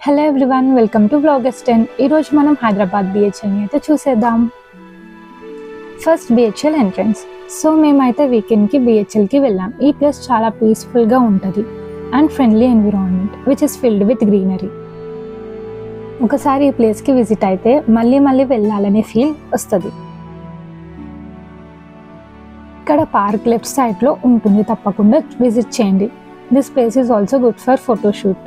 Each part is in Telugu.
Hello everyone, welcome to Vlogger10. ఈరోజు మనం హైదరాబాద్ బిహెచ్ఎల్ని అయితే చూసేద్దాం. First BHEL entrance. సో మేమైతే వీకెండ్కి బిహెచ్ఎల్కి వెళ్ళాం. ఈ ప్లేస్ చాలా పీస్ఫుల్గా ఉంటుంది and friendly environment which is filled with greenery. ఒకసారి ఈ ప్లేస్కి విజిట్ అయితే మళ్ళీ మళ్ళీ వెళ్ళాలనే ఫీల్ వస్తుంది. ఇక్కడ పార్క్ లెఫ్ట్ సైడ్లో ఉంటుంది, తప్పకుండా విజిట్ చేయండి. This place is also good for photoshoot.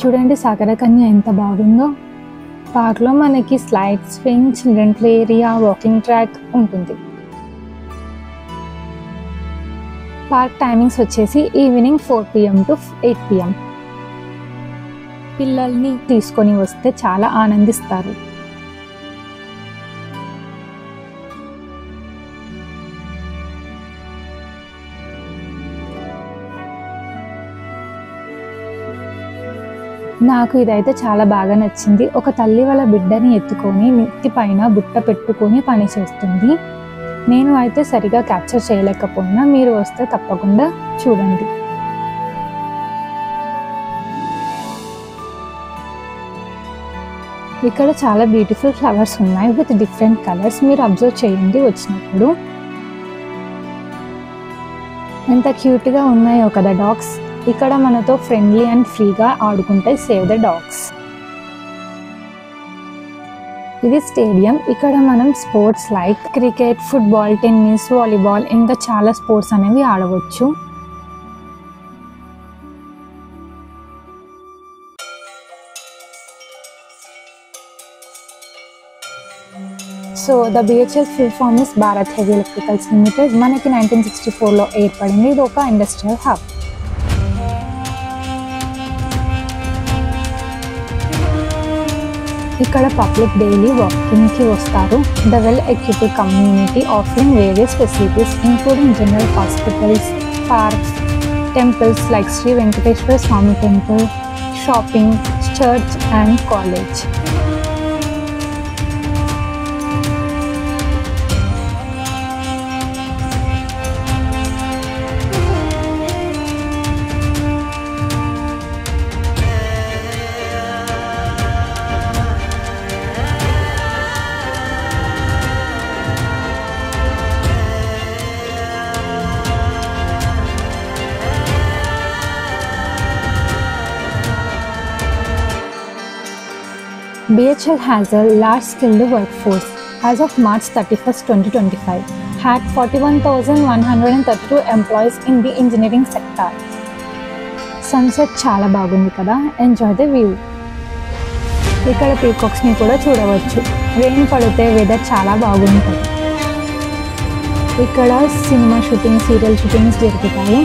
చూడండి సాగర కన్య ఎంత బాగుందో. పార్క్లో మనకి slide, swing, children play area, walking track ఉంటుంది. పార్క్ టైమింగ్స్ వచ్చేసి ఈవినింగ్ 4 PM to 8 PM. పిల్లల్ని తీసుకొని వస్తే చాలా ఆనందిస్తారు. నాకు ఇదైతే చాలా బాగా నచ్చింది. ఒక తల్లి వాళ్ళ బిడ్డని ఎత్తుకొని నెత్తి పైన బుట్ట పెట్టుకొని పని చేస్తుంది. నేను అయితే సరిగా క్యాప్చర్ చేయలేకపోయినా, మీరు వస్తే తప్పకుండా చూడండి. ఇక్కడ చాలా బ్యూటిఫుల్ ఫ్లవర్స్ ఉన్నాయి విత్ డిఫరెంట్ కలర్స్. మీరు అబ్జర్వ్ చేయండి వచ్చినప్పుడు. ఎంత క్యూట్గా ఉన్నాయో కదా డాగ్స్. ఇక్కడ మనతో ఫ్రెండ్లీ అండ్ ఫ్రీగా ఆడుకుంటాయి. Save the dogs. ఇది స్టేడియం. ఇక్కడ మనం sports like cricket, football, tennis, volleyball ఇంకా చాలా స్పోర్ట్స్ అనేవి ఆడవచ్చు. So the BHEL full form is Bharat heavy electricals limited. మనకి 1964లో ఏర్పడింది. ఇది ఒక ఇండస్ట్రియల్ హబ్. ఇక్కడ పబ్లిక్ డైలీ వాకింగ్కి వస్తారు. The well equipped community offering various facilities including general hospitals, parks, temples like Shri Venkateswara Swami temple, shopping, church and college. BHEL has a large skilled workforce. As of March 31st, 2025, had 41,132 employees in the engineering sector. Sunset చాలా బాగుంది కదా. Enjoy the view. ఇక్కడ పీకాక్స్ని కూడా చూడవచ్చు. రెయిన్ పడితే వెదర్ చాలా బాగుంటుంది. ఇక్కడ సినిమా షూటింగ్, సీరియల్ షూటింగ్స్ జరుగుతాయి.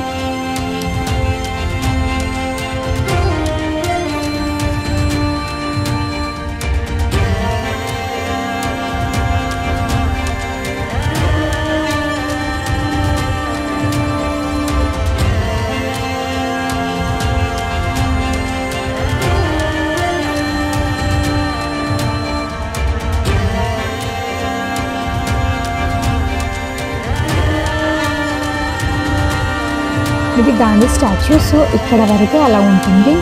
ఇది గాంధీ స్టాచ్యూ. సో ఇక్కడ వరకు అలా ఉంటుంది.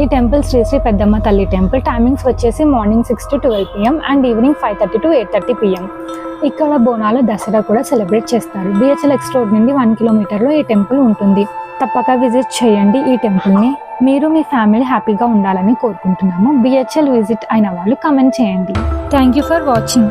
ఈ టెంపుల్ శ్రీ శ్రీ పెద్దమ్మ తల్లి టెంపుల్. టైమింగ్స్ వచ్చేసి morning 6 to 12 PM and evening 5:30 to 8:30 PM. ఇక్కడ బోనాల దసరా కూడా సెలబ్రేట్ చేస్తారు. బిహెచ్ఎల్ ఎక్స్ రోడ్ నుండి 1 kilometerలో ఈ టెంపుల్ ఉంటుంది. తప్పక విజిట్ చేయండి ఈ టెంపుల్ని. మీరు మీ ఫ్యామిలీ హ్యాపీగా ఉండాలని కోరుకుంటున్నాము. బిహెచ్ఎల్ విజిట్ అయిన వాళ్ళు కమెంట్ చేయండి. Thank you for watching.